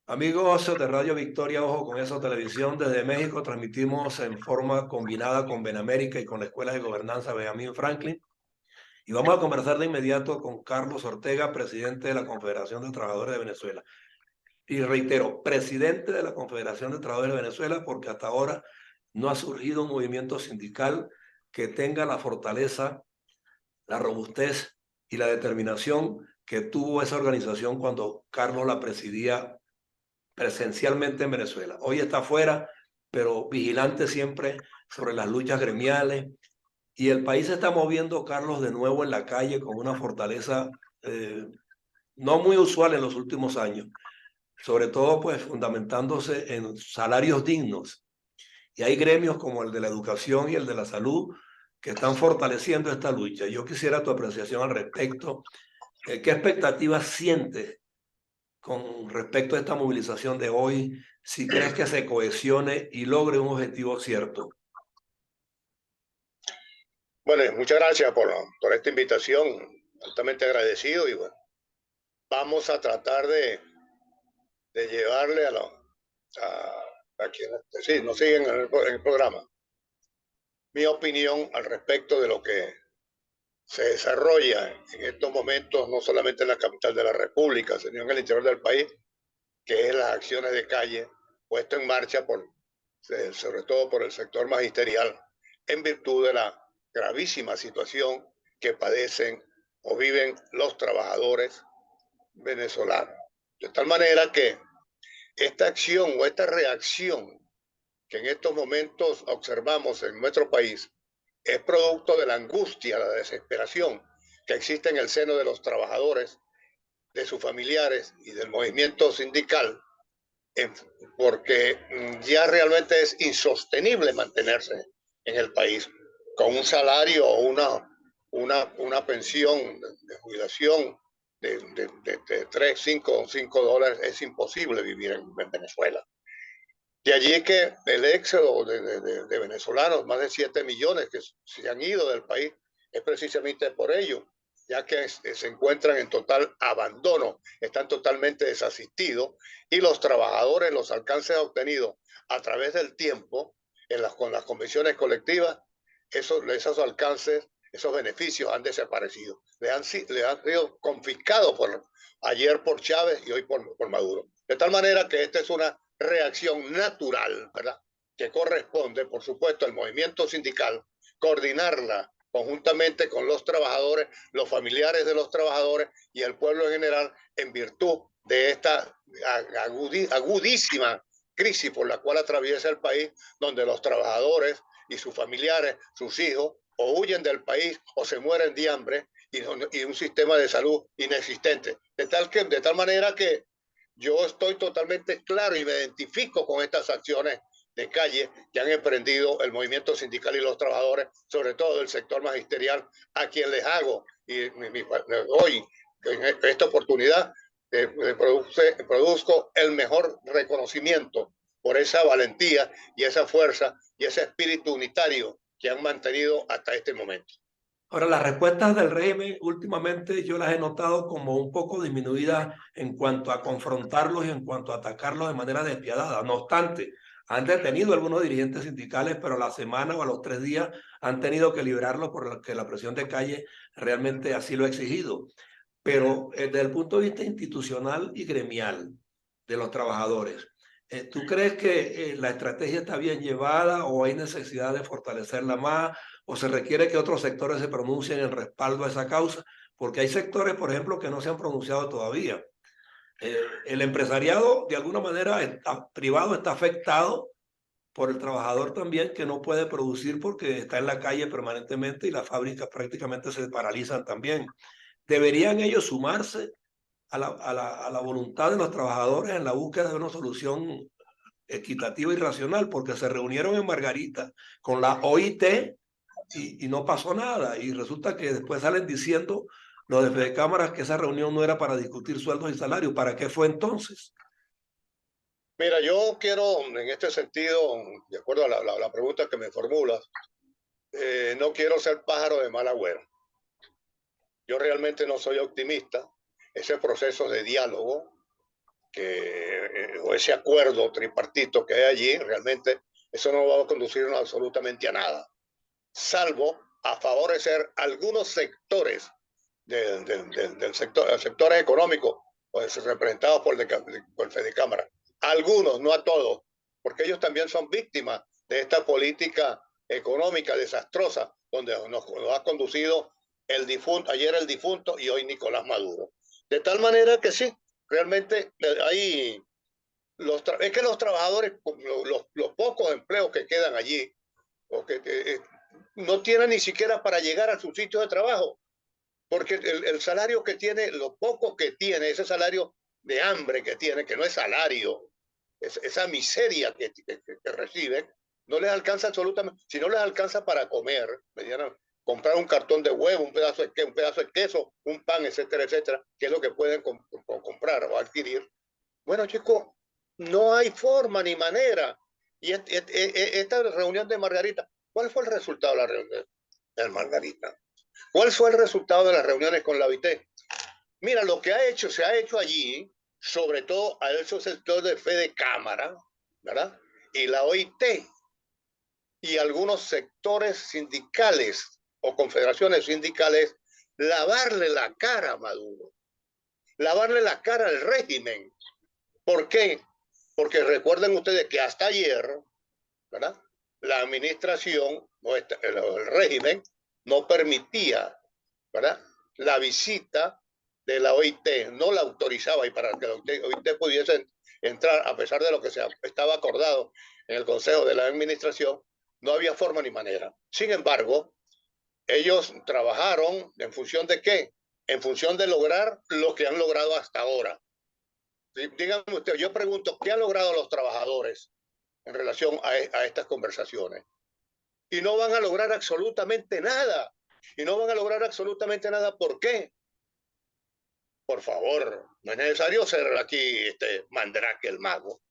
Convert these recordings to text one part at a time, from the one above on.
Amigos de Radio Victoria, ojo con eso, televisión desde México, transmitimos en forma combinada con Benamérica y con la Escuela de Gobernanza Benjamin Franklin. Y vamos a conversar de inmediato con Carlos Ortega, presidente de la Confederación de Trabajadores de Venezuela. Y reitero, presidente de la Confederación de Trabajadores de Venezuela, porque hasta ahora no ha surgido un movimiento sindical que tenga la fortaleza, la robustez y la determinación que tuvo esa organización cuando Carlos la presidía presencialmente en Venezuela. Hoy está afuera, pero vigilante siempre sobre las luchas gremiales. Y el país se está moviendo, Carlos, de nuevo en la calle con una fortaleza no muy usual en los últimos años, sobre todo pues fundamentándose en salarios dignos. Y hay gremios como el de la educación y el de la salud que están fortaleciendo esta lucha. Yo quisiera tu apreciación al respecto. ¿Qué expectativas sientes con respecto a esta movilización de hoy, si crees que se cohesione y logre un objetivo cierto? Bueno, muchas gracias por esta invitación, altamente agradecido y bueno, vamos a tratar de llevarle a quienes sí, nos siguen en el programa mi opinión al respecto de lo que se desarrolla en estos momentos, no solamente en la capital de la República, sino en el interior del país, que es las acciones de calle puestas en marcha sobre todo por el sector magisterial, en virtud de la gravísima situación que padecen o viven los trabajadores venezolanos. De tal manera que esta acción o esta reacción que en estos momentos observamos en nuestro país es producto de la angustia, la desesperación que existe en el seno de los trabajadores, de sus familiares y del movimiento sindical, porque ya realmente es insostenible mantenerse en el país con un salario o una pensión de jubilación de 3, 5 dólares. Es imposible vivir en Venezuela. De allí que el éxodo de venezolanos, más de 7 millones que se han ido del país, es precisamente por ello, ya que se encuentran en total abandono, están totalmente desasistidos y los trabajadores, los alcances obtenidos a través del tiempo, con las convenciones colectivas, esos alcances, esos beneficios han desaparecido, le han sido confiscados ayer por Chávez y hoy por Maduro. De tal manera que esta es una reacción natural, ¿verdad? Que corresponde, por supuesto, al movimiento sindical, coordinarla conjuntamente con los trabajadores, los familiares de los trabajadores y el pueblo en general, en virtud de esta agudísima crisis por la cual atraviesa el país, donde los trabajadores y sus familiares, sus hijos, o huyen del país o se mueren de hambre y un sistema de salud inexistente. De tal manera que yo estoy totalmente claro y me identifico con estas acciones de calle que han emprendido el movimiento sindical y los trabajadores, sobre todo el sector magisterial, a quien les hago hoy, en esta oportunidad, produzco el mejor reconocimiento por esa valentía y esa fuerza y ese espíritu unitario que han mantenido hasta este momento. Ahora, las respuestas del régimen últimamente yo las he notado como un poco disminuidas en cuanto a confrontarlos y en cuanto a atacarlos de manera despiadada. No obstante, han detenido a algunos dirigentes sindicales, pero a la semana o a los 3 días han tenido que liberarlos porque la presión de calle realmente así lo ha exigido. Pero desde el punto de vista institucional y gremial de los trabajadores, ¿tú crees que la estrategia está bien llevada o hay necesidad de fortalecerla más o se requiere que otros sectores se pronuncien en respaldo a esa causa? Porque hay sectores, por ejemplo, que no se han pronunciado todavía. El empresariado, de alguna manera, privado está afectado por el trabajador también que no puede producir porque está en la calle permanentemente y las fábricas prácticamente se paralizan también. ¿Deberían ellos sumarse a la voluntad de los trabajadores en la búsqueda de una solución equitativa y racional? Porque se reunieron en Margarita con la OIT y no pasó nada. Y resulta que después salen diciendo los de Fede Cámaras que esa reunión no era para discutir sueldos y salarios. ¿Para qué fue entonces? Mira, yo quiero, en este sentido, de acuerdo a la pregunta que me formulas, no quiero ser pájaro de mal agüero. Yo realmente no soy optimista. Ese proceso de diálogo o ese acuerdo tripartito que hay allí, realmente eso no va a conducirnos absolutamente a nada, salvo a favorecer algunos sectores del sector, sectores económicos pues, representados por el Fedicámara. Algunos, no a todos, porque ellos también son víctimas de esta política económica desastrosa, donde nos ha conducido ayer el difunto y hoy Nicolás Maduro. De tal manera que sí, realmente hay es que los trabajadores, los pocos empleos que quedan allí, o que no tienen ni siquiera para llegar a su sitio de trabajo, porque el salario que tiene, lo poco que tiene, ese salario de hambre que tiene, que no es salario, esa miseria que reciben, no les alcanza absolutamente, si no les alcanza para comer, comprar un cartón de huevo, un pedazo de queso, un pan, etcétera, etcétera, que es lo que pueden comprar o adquirir. Bueno, chicos, no hay forma ni manera. Y esta reunión de Margarita, ¿cuál fue el resultado de la reunión de Margarita? ¿Cuál fue el resultado de las reuniones con la OIT? Mira, lo que se ha hecho allí, sobre todo a esos sectores de Fedecámara, ¿verdad? Y la OIT y algunos sectores sindicales o confederaciones sindicales, lavarle la cara a Maduro, lavarle la cara al régimen. ¿Por qué? Porque recuerden ustedes que hasta ayer, ¿verdad? La administración o el régimen no permitía, ¿verdad?, la visita de la OIT, no la autorizaba, y para que la OIT pudiese entrar, a pesar de lo que estaba acordado en el Consejo de la Administración, no había forma ni manera. Sin embargo, ellos trabajaron en función de ¿qué? En función de lograr lo que han logrado hasta ahora. Díganme usted, yo pregunto, ¿qué han logrado los trabajadores en relación a estas conversaciones? Y no van a lograr absolutamente nada. Y no van a lograr absolutamente nada. ¿Por qué? Por favor, no es necesario ser aquí Mandrake el mago.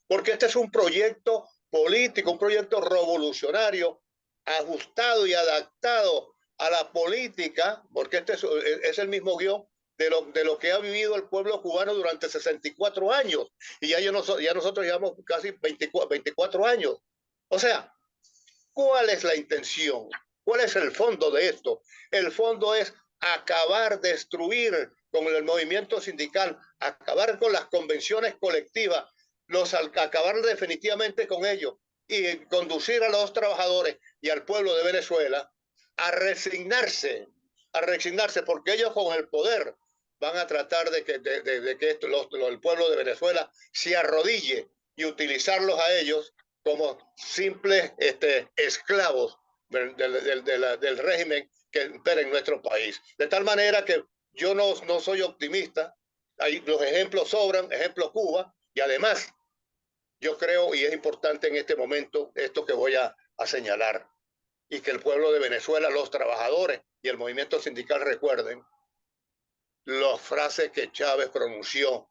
Porque este es un proyecto político, un proyecto revolucionario, ajustado y adaptado a la política, porque este es el mismo guión de lo que ha vivido el pueblo cubano durante 64 años. Y ya nosotros llevamos casi 24 años. O sea, ¿cuál es la intención? ¿Cuál es el fondo de esto? El fondo es acabar, destruir con el movimiento sindical, acabar con las convenciones colectivas, acabar definitivamente con ellos y conducir a los trabajadores y al pueblo de Venezuela a resignarse, porque ellos con el poder van a tratar de que el pueblo de Venezuela se arrodille y utilizarlos a ellos como simples esclavos del régimen que impera en nuestro país. De tal manera que yo no soy optimista. Los ejemplos sobran, ejemplo Cuba, y además yo creo, y es importante en este momento, esto que voy a señalar, y que el pueblo de Venezuela, los trabajadores y el movimiento sindical recuerden las frases que Chávez pronunció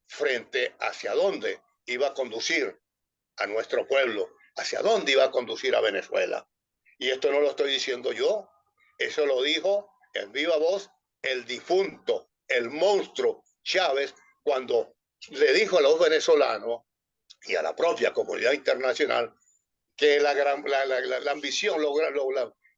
frente hacia dónde iba a conducir a nuestro pueblo, hacia dónde iba a conducir a Venezuela. Y esto no lo estoy diciendo yo, eso lo dijo en viva voz el difunto, el monstruo Chávez, cuando le dijo a los venezolanos y a la propia comunidad internacional que la ambición,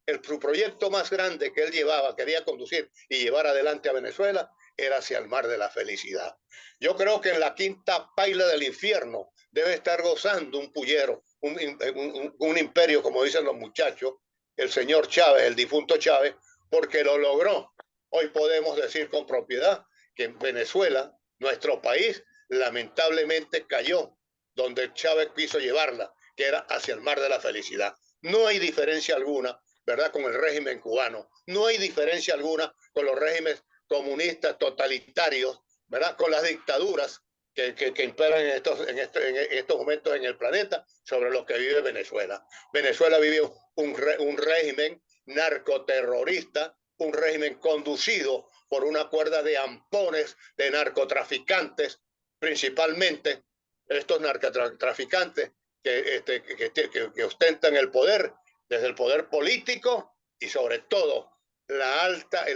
el proyecto más grande que él quería conducir y llevar adelante a Venezuela, era hacia el mar de la felicidad. Yo creo que en la quinta paila del infierno debe estar gozando un pullero, un imperio, como dicen los muchachos, el señor Chávez, el difunto Chávez, porque lo logró. Hoy podemos decir con propiedad que en Venezuela, nuestro país, lamentablemente cayó donde Chávez quiso llevarla, que era hacia el mar de la felicidad. No hay diferencia alguna, ¿verdad?, con el régimen cubano. No hay diferencia alguna con los regímenes comunistas totalitarios, ¿verdad?, con las dictaduras que imperan en estos momentos en el planeta sobre lo que vive Venezuela. Venezuela vive un régimen narcoterrorista, un régimen conducido por una cuerda de ampones de narcotraficantes, principalmente estos narcotraficantes que ostentan el poder, desde el poder político y sobre todo el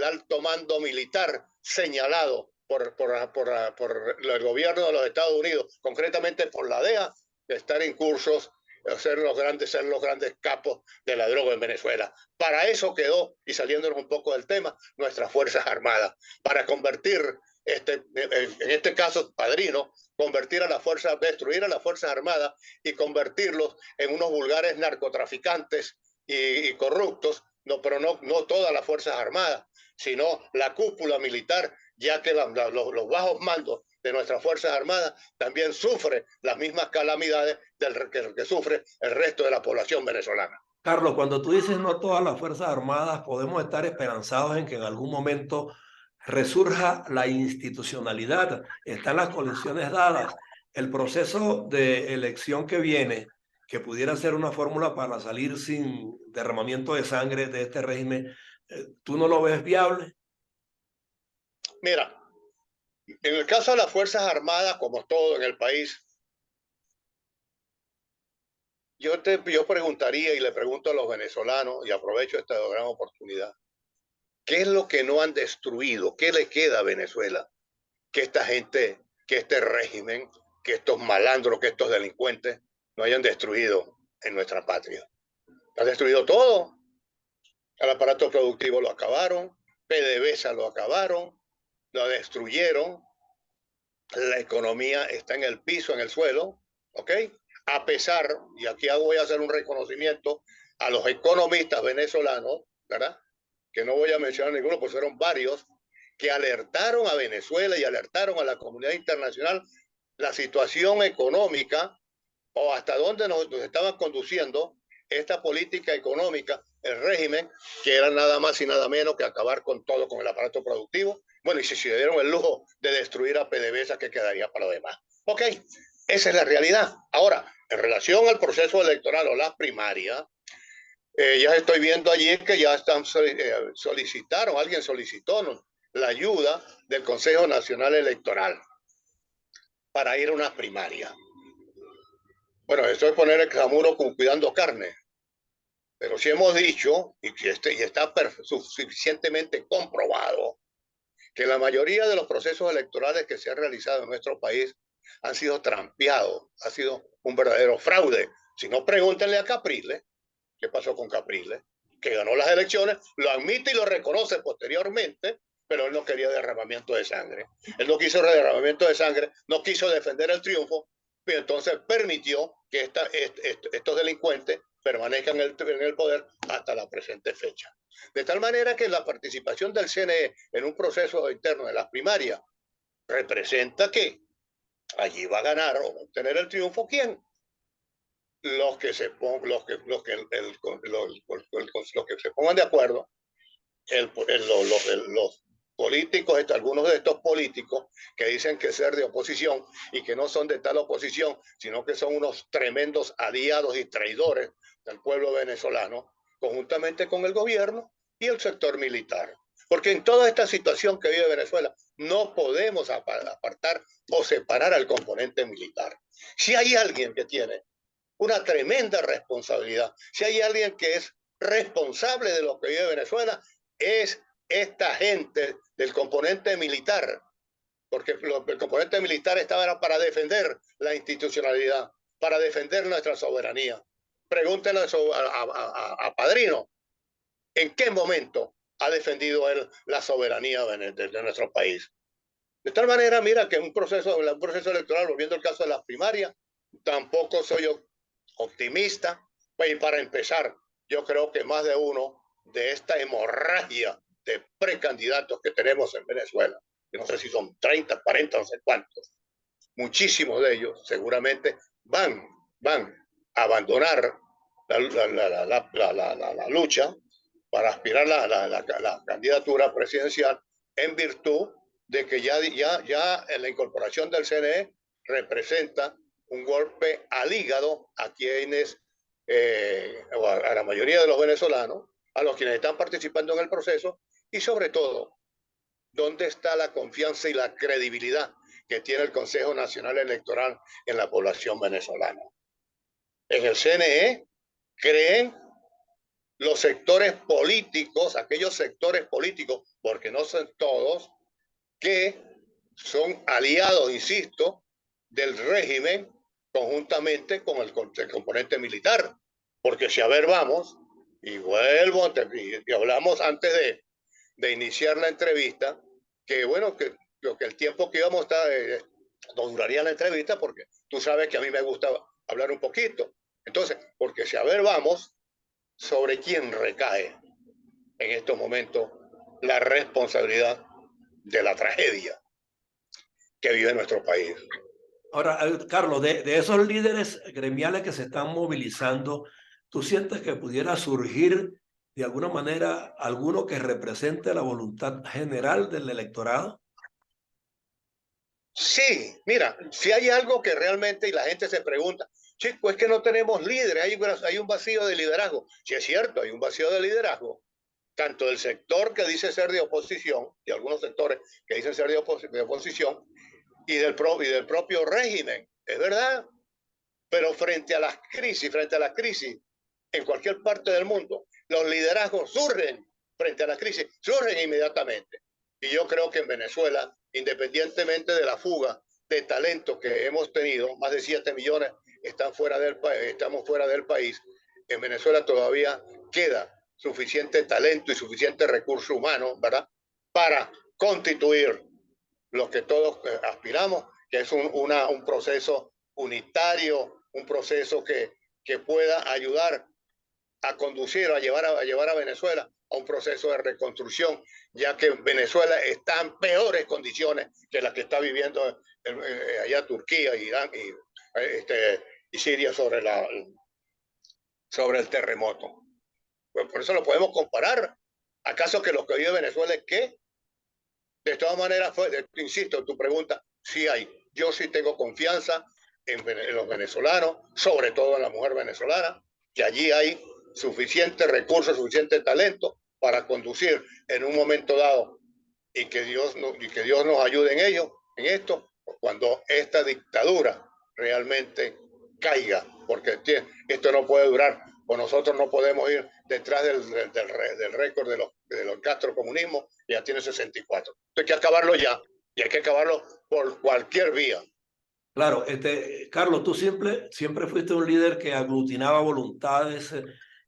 alto mando militar señalado por el gobierno de los Estados Unidos, concretamente por la DEA, de estar incursos, ser los grandes capos de la droga en Venezuela. Para eso quedó, y saliéndonos un poco del tema, nuestras Fuerzas Armadas, para convertir, en este caso, Padrino, destruir a las Fuerzas Armadas y convertirlos en unos vulgares narcotraficantes y corruptos, pero no todas las Fuerzas Armadas, sino la cúpula militar, ya que los bajos mandos de nuestras Fuerzas Armadas también sufren las mismas calamidades que sufre el resto de la población venezolana. Carlos, cuando tú dices no todas las Fuerzas Armadas, podemos estar esperanzados en que en algún momento resurja la institucionalidad. Están las condiciones dadas. El proceso de elección que viene, que pudiera ser una fórmula para salir sin derramamiento de sangre de este régimen, ¿tú no lo ves viable? Mira, en el caso de las Fuerzas Armadas, como todo en el país, yo preguntaría y le pregunto a los venezolanos, y aprovecho esta gran oportunidad, ¿qué es lo que no han destruido? ¿Qué le queda a Venezuela? Que esta gente, que este régimen, que estos malandros, que estos delincuentes no hayan destruido en nuestra patria. Han destruido todo. El aparato productivo lo acabaron, PDVSA lo acabaron, lo destruyeron, la economía está en el piso, en el suelo, ¿ok? A pesar, y aquí voy a hacer un reconocimiento a los economistas venezolanos, ¿verdad? Que no voy a mencionar ninguno, pues fueron varios, que alertaron a Venezuela y alertaron a la comunidad internacional la situación económica o hasta dónde nos estaban conduciendo esta política económica, el régimen, que era nada más y nada menos que acabar con todo, con el aparato productivo. Bueno, y si se dieron el lujo de destruir a PDVSA, ¿qué quedaría para lo demás? Ok, esa es la realidad. Ahora, en relación al proceso electoral o las primarias, ya estoy viendo allí que ya están alguien solicitó, ¿no?, la ayuda del Consejo Nacional Electoral para ir a unas primarias. Bueno, esto es poner el clamuro con cuidando carne. Pero sí hemos dicho, y está suficientemente comprobado, que la mayoría de los procesos electorales que se han realizado en nuestro país han sido trampeados, ha sido un verdadero fraude. Si no, pregúntenle a Capriles, qué pasó con Capriles, que ganó las elecciones, lo admite y lo reconoce posteriormente, pero él no quería derramamiento de sangre. Él no quiso derramamiento de sangre, no quiso defender el triunfo, y entonces permitió que estos delincuentes permanezcan en el poder hasta la presente fecha. De tal manera que la participación del CNE en un proceso interno de las primarias representa que allí va a ganar o va a obtener el triunfo ¿quién? Los que se pongan de acuerdo, los políticos, algunos de estos políticos que dicen que ser de oposición y que no son de tal oposición, sino que son unos tremendos aliados y traidores del pueblo venezolano, conjuntamente con el gobierno y el sector militar. Porque en toda esta situación que vive Venezuela no podemos apartar o separar al componente militar. Si hay alguien que tiene una tremenda responsabilidad, si hay alguien que es responsable de lo que vive Venezuela, es esta gente del componente militar, porque el componente militar estaba para defender la institucionalidad, para defender nuestra soberanía. Pregúntenle a Padrino, ¿en qué momento ha defendido él la soberanía de nuestro país? De tal manera, mira que un proceso electoral, volviendo al caso de las primarias, tampoco soy yo optimista. Pues, y para empezar, yo creo que más de uno de esta hemorragia de precandidatos que tenemos en Venezuela, que no sé si son 30, 40, no sé cuántos, muchísimos de ellos seguramente van a abandonar la lucha para aspirar a la candidatura presidencial en virtud de que ya la incorporación del CNE representa un golpe al hígado a quienes, a la mayoría de los venezolanos, a los quienes están participando en el proceso y sobre todo, ¿dónde está la confianza y la credibilidad que tiene el Consejo Nacional Electoral en la población venezolana? En el CNE creen los sectores políticos, aquellos sectores políticos, porque no son todos, que son aliados, insisto, del régimen conjuntamente con el componente militar. Porque si a ver vamos, y vuelvo, y hablamos antes de iniciar la entrevista, que bueno, que el tiempo que íbamos a estar, no duraría la entrevista, porque tú sabes que a mí me gusta hablar un poquito. Entonces, porque si a ver vamos, sobre quién recae en estos momentos la responsabilidad de la tragedia que vive nuestro país. Ahora, Carlos, de esos líderes gremiales que se están movilizando, ¿tú sientes que pudiera surgir de alguna manera alguno que represente la voluntad general del electorado? Sí, mira, si hay algo que realmente y la gente se pregunta, chico, es que no tenemos líderes, hay un vacío de liderazgo. Si es cierto, hay un vacío de liderazgo, tanto del sector que dice ser de oposición, y algunos sectores que dicen ser de oposición, y del propio régimen, es verdad, pero frente a las crisis en cualquier parte del mundo, los liderazgos surgen frente a la crisis, surgen inmediatamente. Y yo creo que en Venezuela, independientemente de la fuga de talento que hemos tenido, más de 7 millones están fuera del estamos fuera del país, en Venezuela todavía queda suficiente talento y suficiente recurso humano, ¿verdad?, para constituir lo que todos aspiramos, que es un proceso unitario, un proceso que pueda ayudar a conducir o a llevar a Venezuela a un proceso de reconstrucción, ya que Venezuela está en peores condiciones que las que está viviendo allá Turquía, Irán y Siria sobre el terremoto. Pues por eso lo podemos comparar. ¿Acaso que lo que vive Venezuela es qué? De todas maneras, insisto en tu pregunta, sí hay. Yo sí tengo confianza en los venezolanos, sobre todo en la mujer venezolana, que allí hay suficiente recursos, suficiente talento para conducir en un momento dado y que Dios nos ayude en ello, en esto, cuando esta dictadura realmente caiga, porque esto no puede durar, o nosotros no podemos ir detrás del récord de los gastrocomunismos, que ya tiene 64. Hay que acabarlo ya, y hay que acabarlo por cualquier vía. Claro, Carlos, tú siempre fuiste un líder que aglutinaba voluntades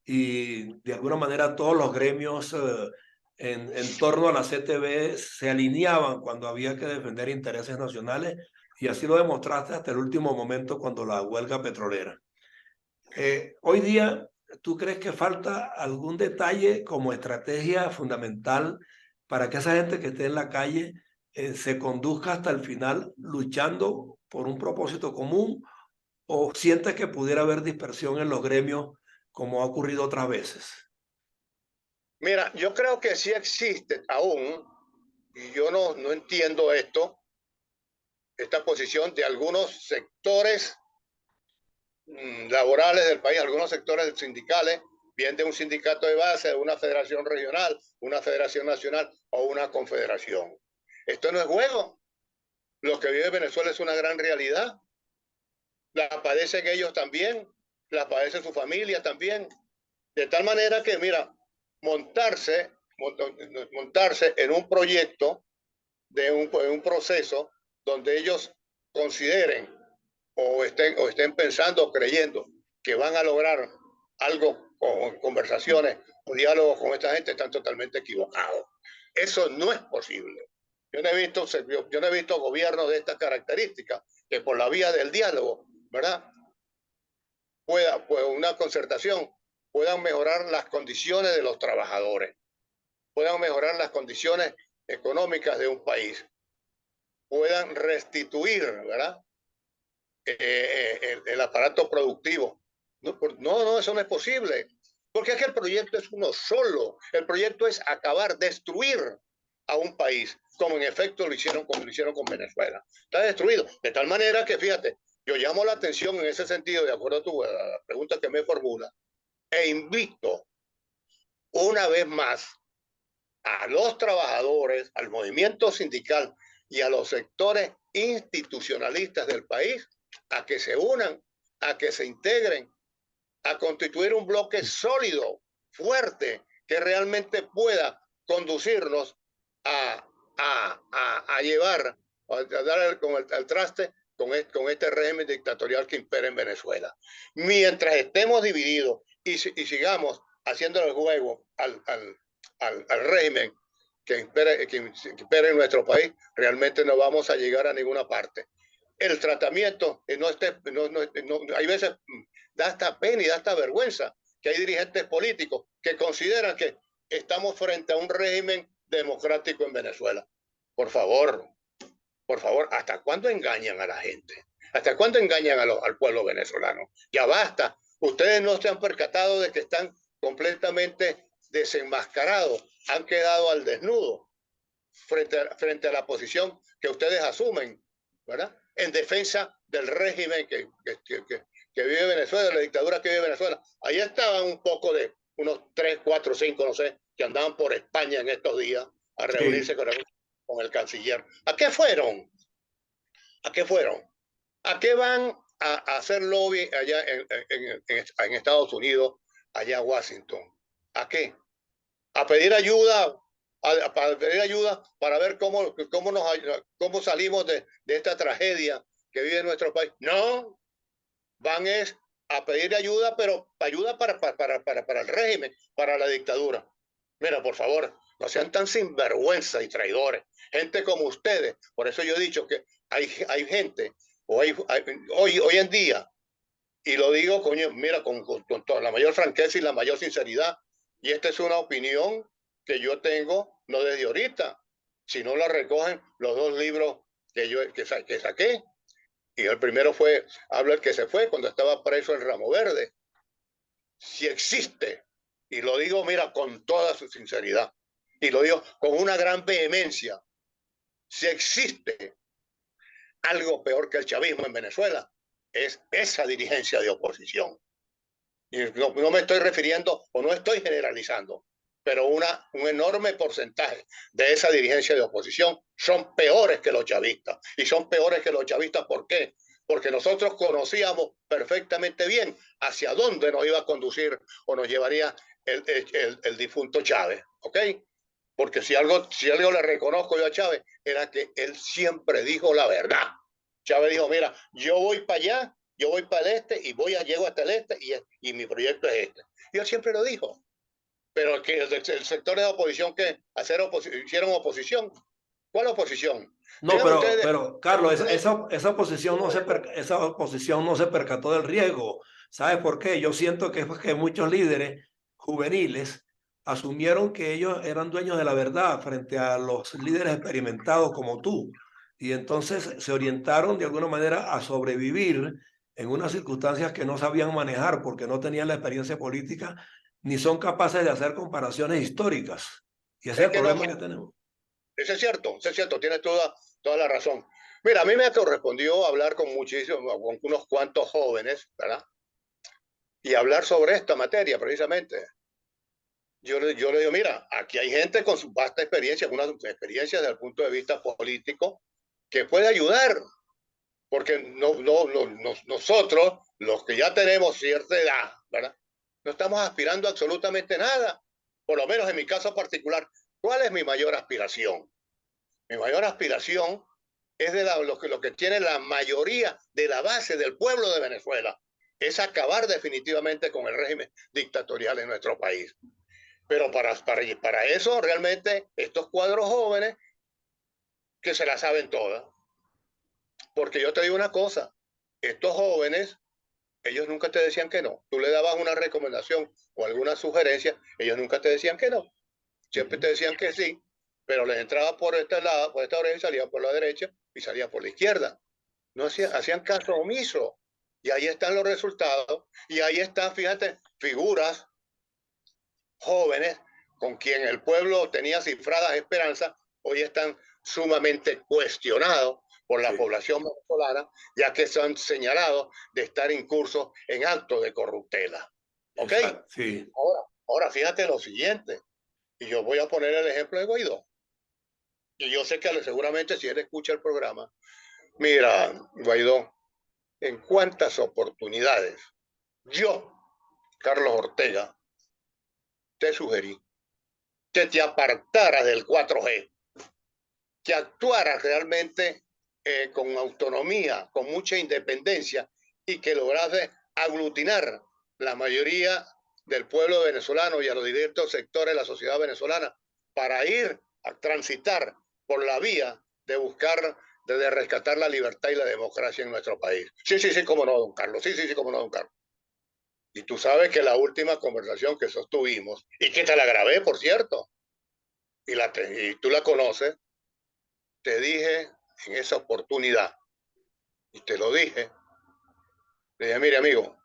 y de alguna manera todos los gremios en torno a la CTV se alineaban cuando había que defender intereses nacionales y así lo demostraste hasta el último momento cuando la huelga petrolera. Hoy día, ¿tú crees que falta algún detalle como estrategia fundamental para que esa gente que esté en la calle se conduzca hasta el final luchando por un propósito común? ¿O sientes que pudiera haber dispersión en los gremios como ha ocurrido otras veces? Mira, yo creo que sí existe aún, y yo no entiendo esta posición de algunos sectores laborales del país, algunos sectores sindicales, bien de un sindicato de base, de una federación regional, una federación nacional o una confederación. Esto no es juego. Lo que vive Venezuela es una gran realidad. La padecen ellos también, la padece su familia también. De tal manera que, mira, montarse en un proyecto, en un proceso donde ellos consideren o estén pensando o creyendo que van a lograr algo con conversaciones o diálogos con esta gente, están totalmente equivocados. Eso no es posible. Yo no he visto gobiernos de estas características que por la vía del diálogo, ¿verdad?, pues una concertación, puedan mejorar las condiciones de los trabajadores, puedan mejorar las condiciones económicas de un país, puedan restituir, ¿verdad?, el aparato productivo. No, eso no es posible. Porque es que el proyecto es uno solo. El proyecto es acabar, destruir a un país, como en efecto como lo hicieron con Venezuela. Está destruido. De tal manera que, fíjate, yo llamo la atención en ese sentido, de acuerdo a la pregunta que me formula, e invito una vez más a los trabajadores, al movimiento sindical y a los sectores institucionalistas del país a que se unan, a que se integren, a constituir un bloque sólido, fuerte, que realmente pueda conducirnos a llevar a dar al traste con este régimen dictatorial que impera en Venezuela. Mientras estemos divididos y sigamos haciendo el juego al régimen que impera en nuestro país, realmente no vamos a llegar a ninguna parte. El tratamiento hay veces da hasta pena y da hasta vergüenza que hay dirigentes políticos que consideran que estamos frente a un régimen democrático en Venezuela. Por favor, ¿hasta cuándo engañan a la gente? ¿Hasta cuándo engañan al pueblo venezolano? Ya basta. Ustedes no se han percatado de que están completamente desenmascarados, han quedado al desnudo frente a la posición que ustedes asumen, ¿verdad? En defensa del régimen que vive Venezuela, de la dictadura que vive Venezuela. Ahí estaban un poco de unos 3, 4, 5, no sé, que andaban por España en estos días a reunirse Sí. con el canciller. ¿A qué fueron? ¿A qué fueron? ¿A qué van a hacer lobby allá en Estados Unidos, allá en Washington? ¿A qué? A pedir ayuda, para pedir ayuda para ver cómo salimos de esta tragedia que vive nuestro país. No, van a pedir ayuda, pero ayuda para el régimen, para la dictadura. Mira, por favor, no sean tan sinvergüenza y traidores. Gente como ustedes. Por eso yo he dicho que hay gente, hoy en día, y lo digo, coño, mira, con toda la mayor franqueza y la mayor sinceridad, y esta es una opinión que yo tengo, no desde ahorita, si no la recogen los 2 libros que saqué. Y el primero fue, habla el que se fue cuando estaba preso en Ramo Verde. Si existe, y lo digo, mira, con toda su sinceridad, y lo digo con una gran vehemencia, si existe algo peor que el chavismo en Venezuela, es esa dirigencia de oposición. Y no me estoy refiriendo o no estoy generalizando, pero un enorme porcentaje de esa dirigencia de oposición son peores que los chavistas. Y son peores que los chavistas, ¿por qué? Porque nosotros conocíamos perfectamente bien hacia dónde nos iba a conducir o nos llevaría el difunto Chávez, ¿ok? Porque si algo le reconozco yo a Chávez, era que él siempre dijo la verdad. Chávez dijo, mira, yo voy para allá, yo voy para el este y llego hasta el este y mi proyecto es este. Y él siempre lo dijo. Pero que el sector de oposición que hicieron oposición. ¿Cuál oposición? No, Tengan ustedes, pero Carlos, ustedes esa oposición esa oposición no se percató del riesgo. ¿Sabes por qué? Yo siento que es que muchos líderes juveniles asumieron que ellos eran dueños de la verdad frente a los líderes experimentados como tú. Y entonces se orientaron de alguna manera a sobrevivir en unas circunstancias que no sabían manejar porque no tenían la experiencia política ni son capaces de hacer comparaciones históricas. Y ese es es el que no, problema que tenemos. eso es cierto, tienes toda la razón. Mira, a mí me correspondió hablar con unos cuantos jóvenes, ¿verdad? Y hablar sobre esta materia, precisamente. Yo le digo, mira, aquí hay gente con su vasta experiencia, una experiencia desde el punto de vista político, que puede ayudar, porque nosotros, los que ya tenemos cierta edad, ¿verdad? No estamos aspirando a absolutamente nada, por lo menos en mi caso particular. ¿Cuál es mi mayor aspiración? Mi mayor aspiración es lo que tiene la mayoría de la base del pueblo de Venezuela, es acabar definitivamente con el régimen dictatorial en nuestro país. Pero para eso realmente estos cuadros jóvenes que se la saben todas. Porque yo te digo una cosa, estos jóvenes, ellos nunca te decían que no. Tú le dabas una recomendación o alguna sugerencia, ellos nunca te decían que no. Siempre te decían que sí, pero les entraba por este lado, por esta oreja, salía por la derecha y salía por la izquierda. No hacían caso omiso. Y ahí están los resultados. Y ahí están, fíjate, figuras jóvenes con quien el pueblo tenía cifradas esperanzas, hoy están sumamente cuestionados por la población venezolana, ya que son señalados de estar incursos en actos de corruptela. ¿Ok? Exacto, sí. Ahora fíjate lo siguiente, y yo voy a poner el ejemplo de Guaidó. Y yo sé que seguramente si él escucha el programa, mira, Guaidó, en cuántas oportunidades yo, Carlos Ortega, te sugerí que te apartaras del 4G, que actuaras realmente con autonomía, con mucha independencia, y que lograse aglutinar la mayoría del pueblo venezolano y a los diversos sectores de la sociedad venezolana para ir a transitar por la vía de buscar, de rescatar la libertad y la democracia en nuestro país. Sí, sí, sí, cómo no, don Carlos. Sí, sí, sí, cómo no, don Carlos. Y tú sabes que la última conversación que sostuvimos, y que te la grabé, por cierto, y tú la conoces, te dije en esa oportunidad, y te lo dije, le dije, mire amigo,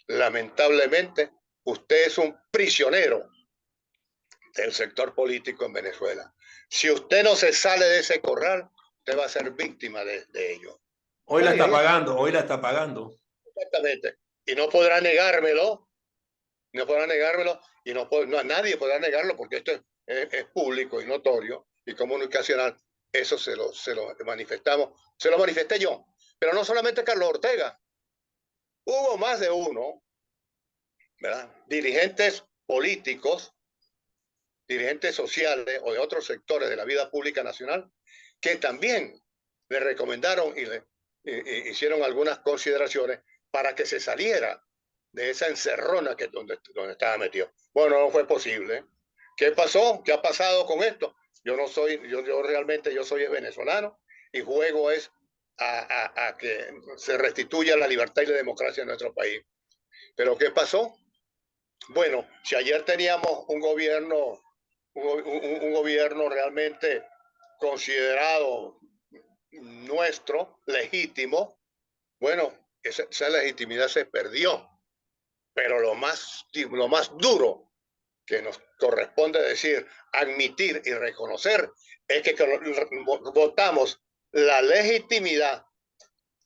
lamentablemente usted es un prisionero del sector político en Venezuela. Si usted no se sale de ese corral, usted va a ser víctima de ello. Hoy Te la está dije, pagando, hoy la está pagando. exactamente. Y no podrá negármelo, no podrá negármelo, y no, nadie podrá negarlo porque esto es público y notorio y comunicacional. Eso se lo manifestamos, se lo manifesté yo. Pero no solamente Carlos Ortega, hubo más de uno, ¿verdad? Dirigentes políticos, dirigentes sociales o de otros sectores de la vida pública nacional, que también le recomendaron y hicieron algunas consideraciones para que se saliera de esa encerrona donde estaba metido. Bueno, no fue posible. ¿Qué pasó? ¿Qué ha pasado con esto? Yo realmente yo soy venezolano y juego es a que se restituya la libertad y la democracia en nuestro país. Pero ¿qué pasó? Bueno, si ayer teníamos un gobierno realmente considerado nuestro, legítimo, bueno, esa legitimidad se perdió. Pero lo más duro que nos corresponde decir, admitir y reconocer es que votamos la legitimidad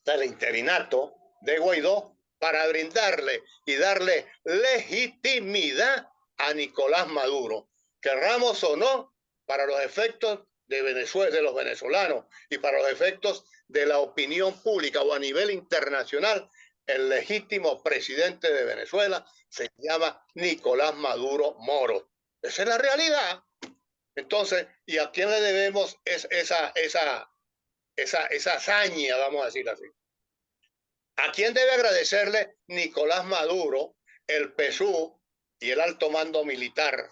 del interinato de Guaidó para brindarle y darle legitimidad a Nicolás Maduro, querramos o no, para los efectos de Venezuela, de los venezolanos y para los efectos de la opinión pública o a nivel internacional, el legítimo presidente de Venezuela se llama Nicolás Maduro Moro. Esa es la realidad. Entonces, ¿y a quién le debemos esa hazaña, vamos a decir así? ¿A quién debe agradecerle Nicolás Maduro, el PSUV y el alto mando militar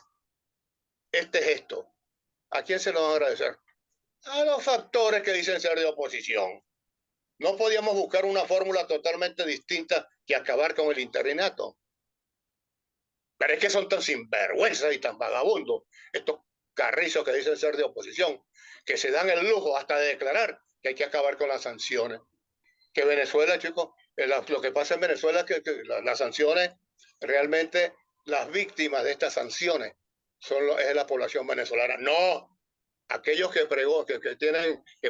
este gesto? ¿A quién se lo van a agradecer? A los factores que dicen ser de oposición. No podíamos buscar una fórmula totalmente distinta que acabar con el interinato. Pero es que son tan sinvergüenzas y tan vagabundos estos carrizos que dicen ser de oposición, que se dan el lujo hasta de declarar que hay que acabar con las sanciones. Que Venezuela, chicos, lo que pasa en Venezuela es que las sanciones, realmente las víctimas de estas sanciones es la población venezolana. No, aquellos que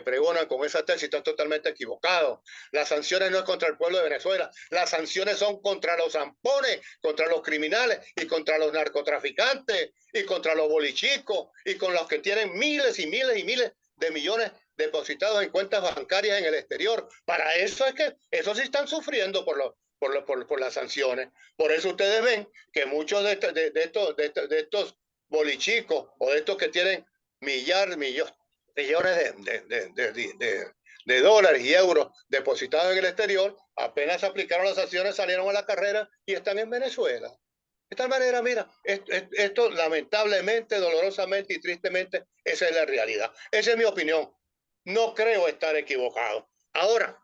pregonan con esa tesis están totalmente equivocados. Las sanciones no es contra el pueblo de Venezuela, las sanciones son contra los zampones, contra los criminales y contra los narcotraficantes y contra los bolichicos y con los que tienen miles y miles y miles de millones depositados en cuentas bancarias en el exterior. Para eso es que esos sí están sufriendo por las sanciones. Por eso ustedes ven que muchos de estos bolichicos o de estos que tienen millones de dólares y euros depositados en el exterior, apenas aplicaron las sanciones, salieron a la carrera y están en Venezuela. De tal manera, mira, esto lamentablemente, dolorosamente y tristemente, esa es la realidad. Esa es mi opinión. No creo estar equivocado. Ahora,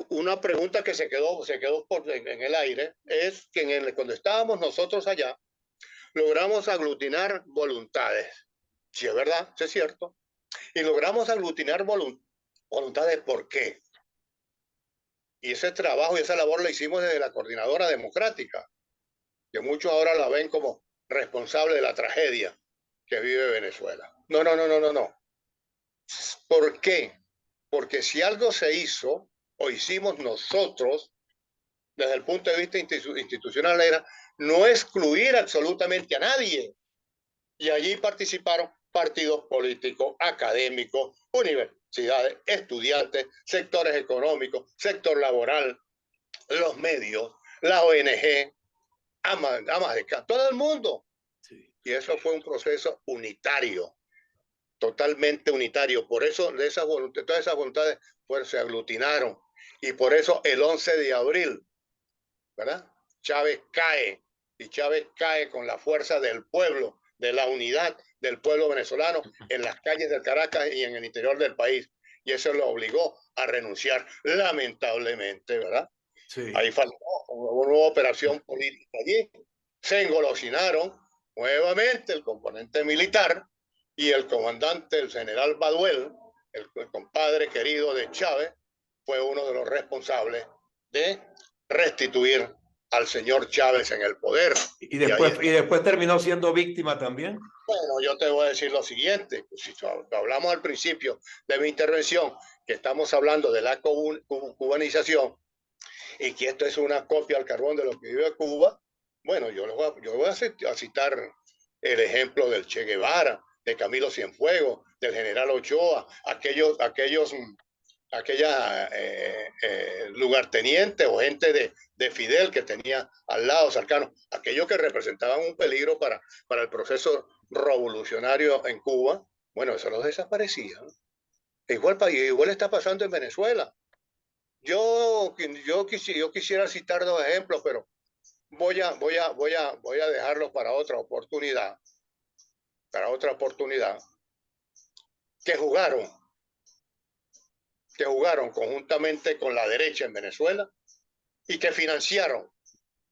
una pregunta que se quedó en el aire es que cuando estábamos nosotros allá, logramos aglutinar voluntades. Si es verdad, si es cierto. Y logramos aglutinar voluntades. ¿Por qué? Y ese trabajo y esa labor la hicimos desde la Coordinadora Democrática, que muchos ahora la ven como responsable de la tragedia que vive Venezuela. No, no, no, no, no, no. ¿Por qué? Porque si algo se hizo o hicimos nosotros desde el punto de vista institucional era no excluir absolutamente a nadie. Y allí participaron partidos políticos, académicos, universidades, estudiantes, sectores económicos, sector laboral, los medios, la ONG, amas de casa, todo el mundo. Sí. Y eso fue un proceso unitario. totalmente unitario. Por eso de esas voluntades, todas esas voluntades pues, se aglutinaron. Y por eso el 11 de abril, ¿verdad? Chávez cae. Y Chávez cae con la fuerza del pueblo, de la unidad del pueblo venezolano en las calles de Caracas y en el interior del país. Y eso lo obligó a renunciar, lamentablemente, ¿verdad? Sí. Ahí faltó una operación política allí. Se engolosinaron nuevamente el componente militar y el comandante, el general Baduel, el compadre querido de Chávez, fue uno de los responsables de restituir al señor Chávez en el poder. Y después terminó siendo víctima también. Bueno, yo te voy a decir lo siguiente, si hablamos al principio de mi intervención, que estamos hablando de la cubanización y que esto es una copia al carbón de lo que vive Cuba, bueno, yo voy a citar el ejemplo del Che Guevara, de Camilo Cienfuegos, del general Ochoa, aquellos lugartenientes o gente de Fidel que tenía al lado cercano, aquellos que representaban un peligro para el proceso revolucionario en Cuba, bueno, eso los desaparecía. Igual está pasando en Venezuela. Yo quisiera citar dos ejemplos, pero voy a dejarlos para otra oportunidad, que jugaron conjuntamente con la derecha en Venezuela y que financiaron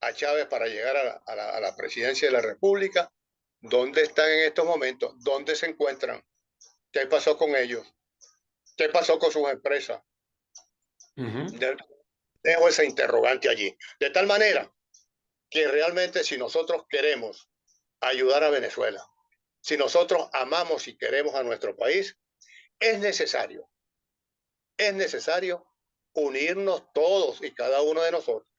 a Chávez para llegar a la presidencia de la República. ¿Dónde están en estos momentos? ¿Dónde se encuentran? ¿Qué pasó con ellos? ¿Qué pasó con sus empresas? Dejo ese interrogante allí. De tal manera que realmente si nosotros queremos ayudar a Venezuela, si nosotros amamos y queremos a nuestro país, es necesario unirnos todos y cada uno de nosotros,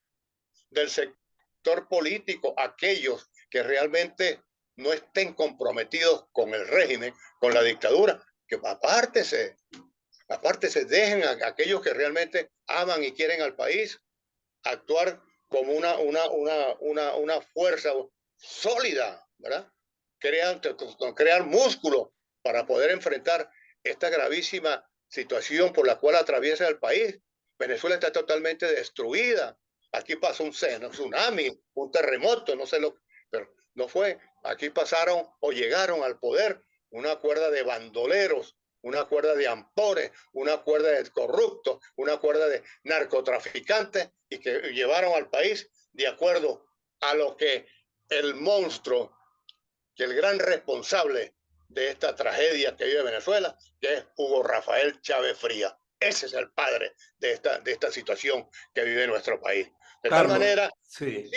del sector político, aquellos que realmente no estén comprometidos con el régimen, con la dictadura, que apártese, dejen a aquellos que realmente aman y quieren al país actuar como una fuerza sólida, ¿verdad? Crear músculo para poder enfrentar esta gravísima situación por la cual atraviesa el país. Venezuela está totalmente destruida. Aquí pasó un tsunami, un terremoto, no sé lo, pero no fue. Aquí pasaron o llegaron al poder una cuerda de bandoleros, una cuerda de ampores, una cuerda de corruptos, una cuerda de narcotraficantes y que llevaron al país de acuerdo a lo que el monstruo, que el gran responsable de esta tragedia que vive Venezuela, que es Hugo Rafael Chávez Frías. Ese es el padre de esta situación que vive nuestro país. De Carlos, tal manera, sí.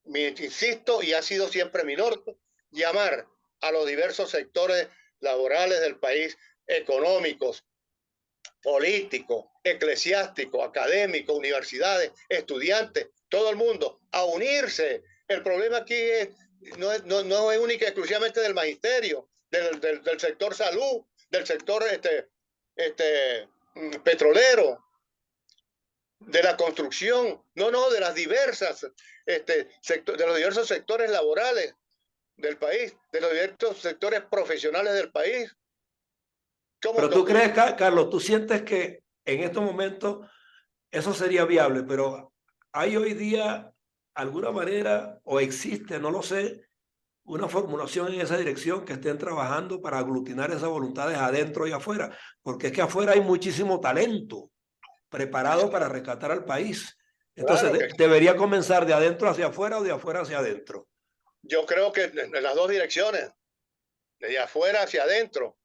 insisto, y ha sido siempre mi norte, llamar a los diversos sectores laborales del país, económicos, políticos, eclesiásticos, académicos, universidades, estudiantes, todo el mundo, a unirse. El problema aquí no es única y exclusivamente del magisterio, del sector salud, del sector petrolero, de la construcción, de las diversas, de los diversos sectores laborales del país, de los diversos sectores profesionales del país. Pero tú crees, Carlos, tú sientes que en estos momentos eso sería viable, pero hay hoy día alguna manera, o existe, no lo sé, una formulación en esa dirección que estén trabajando para aglutinar esas voluntades adentro y afuera, porque es que afuera hay muchísimo talento preparado para rescatar al país. Entonces, Claro debería comenzar de adentro hacia afuera o de afuera hacia adentro. yo creo que en las dos direcciones, de afuera hacia adentro,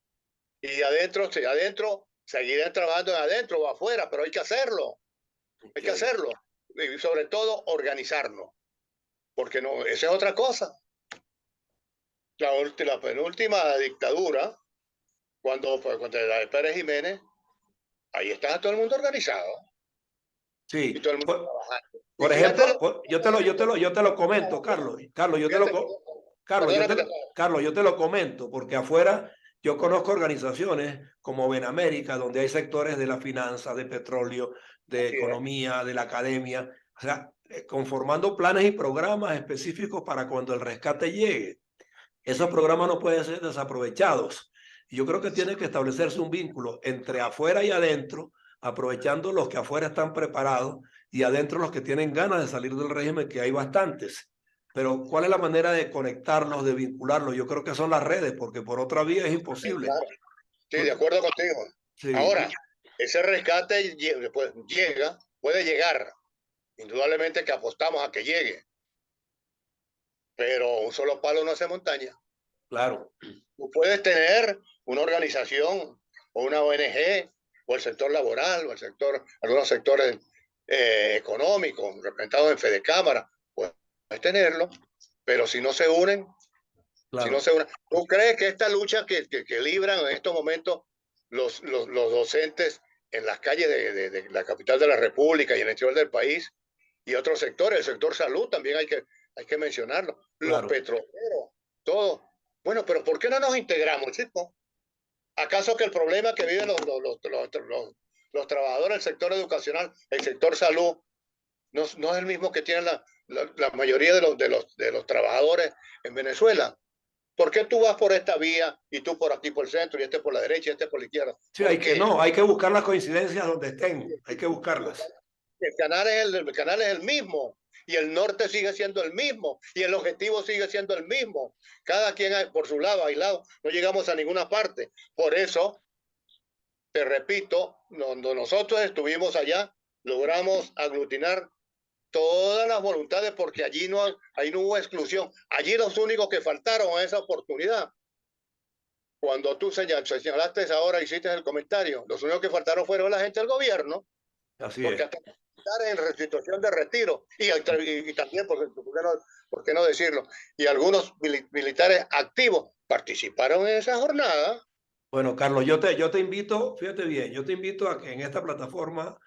y de adentro hacia adentro, seguirán trabajando de adentro o afuera, pero hay que hacerlo, hay que hacerlo, y sobre todo organizarnos, porque no, esa es otra cosa. La penúltima dictadura, cuando la de Pérez Jiménez, ahí estaba todo el mundo organizado. Sí, Y todo el mundo trabajando. por ejemplo, yo te lo comento, Carlos, yo te lo comento, porque afuera yo conozco organizaciones como Benamérica, donde hay sectores de la finanza, de petróleo, de economía, de la academia, o sea, conformando planes y programas específicos para cuando el rescate llegue. Esos programas no pueden ser desaprovechados. Y yo creo que tiene que establecerse un vínculo entre afuera y adentro, aprovechando los que afuera están preparados y adentro los que tienen ganas de salir del régimen, que hay bastantes. Pero ¿cuál es la manera de conectarlos, de vincularlos? Yo creo que son las redes, porque por otra vía es imposible. Claro. Sí, de acuerdo contigo. Sí, Ahora, ese rescate puede llegar. Indudablemente que apostamos a que llegue, pero un solo palo no hace montaña. claro, Tú puedes tener una organización o una ONG o el sector laboral o el sector, algunos sectores económicos representados en Fedecámara, puedes tenerlo, pero si no se unen, si no claro. se unen. ¿Tú crees que esta lucha que libran en estos momentos los docentes en las calles de la capital de la República y en el interior del país y otros sectores, el sector salud también hay que mencionarlo, los Claro. petroleros, todo? Bueno, pero ¿por qué no nos integramos, chicos? ¿Acaso que el problema que viven los trabajadores del sector educacional, el sector salud, no es el mismo que tienen la mayoría de los trabajadores en Venezuela? ¿Por qué tú vas por esta vía y tú por aquí por el centro y este por la derecha y este por la izquierda? Sí, ¿Por qué? no, hay que buscar las coincidencias donde estén, hay que buscarlas. El canal es el mismo y el norte sigue siendo el mismo y el objetivo sigue siendo el mismo. Cada quien por su lado, aislado, no llegamos a ninguna parte. Por eso, te repito, cuando nosotros estuvimos allá, logramos aglutinar todas las voluntades porque ahí no hubo exclusión. Allí los únicos que faltaron a esa oportunidad, cuando tú señalaste ahora, hiciste el comentario, los únicos que faltaron fueron la gente del gobierno, Así porque es. hasta en situación de retiro y también, ¿por qué no decirlo? Y algunos militares activos participaron en esa jornada. Bueno, Carlos, yo te invito, fíjate bien, yo te invito a que en esta plataforma,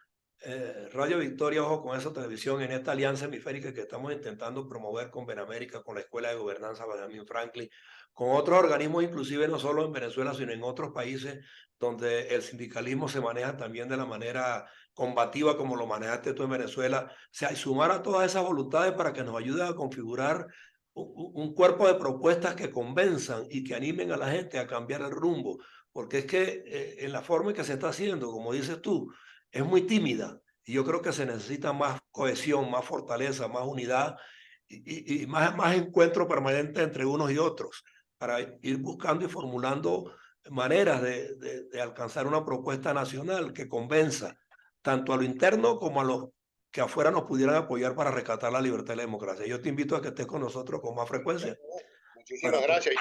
Radio Victoria, Ojo con Eso Televisión, en esta alianza hemisférica que estamos intentando promover con Benamérica, con la Escuela de Gobernanza Benjamin Franklin, con otros organismos, inclusive no solo en Venezuela, sino en otros países donde el sindicalismo se maneja también de la manera combativa como lo manejaste tú en Venezuela, o sea, y sumar a todas esas voluntades para que nos ayude a configurar un cuerpo de propuestas que convenzan y que animen a la gente a cambiar el rumbo, porque es que en la forma en que se está haciendo, como dices tú, es muy tímida y yo creo que se necesita más cohesión, más fortaleza, más unidad y más encuentro permanente entre unos y otros para ir buscando y formulando maneras de alcanzar una propuesta nacional que convenza tanto a lo interno como a los que afuera nos pudieran apoyar para rescatar la libertad y la democracia. Yo te invito a que estés con nosotros con más frecuencia Muchísimas para gracias.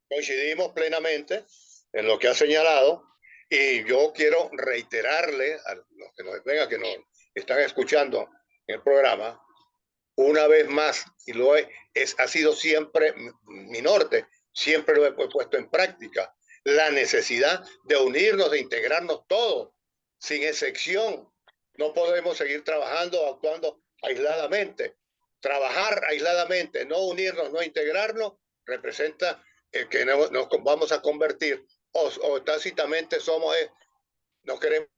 Coincidimos plenamente en lo que ha señalado y yo quiero reiterarle a los que nos vengan, que nos están escuchando en el programa, una vez más, y ha sido siempre mi norte, siempre lo he puesto en práctica, la necesidad de unirnos, de integrarnos todos, sin excepción. No podemos seguir trabajando, actuando aisladamente. Trabajar aisladamente, no unirnos, no integrarnos, representa que nos vamos a convertir o tácitamente somos, no queremos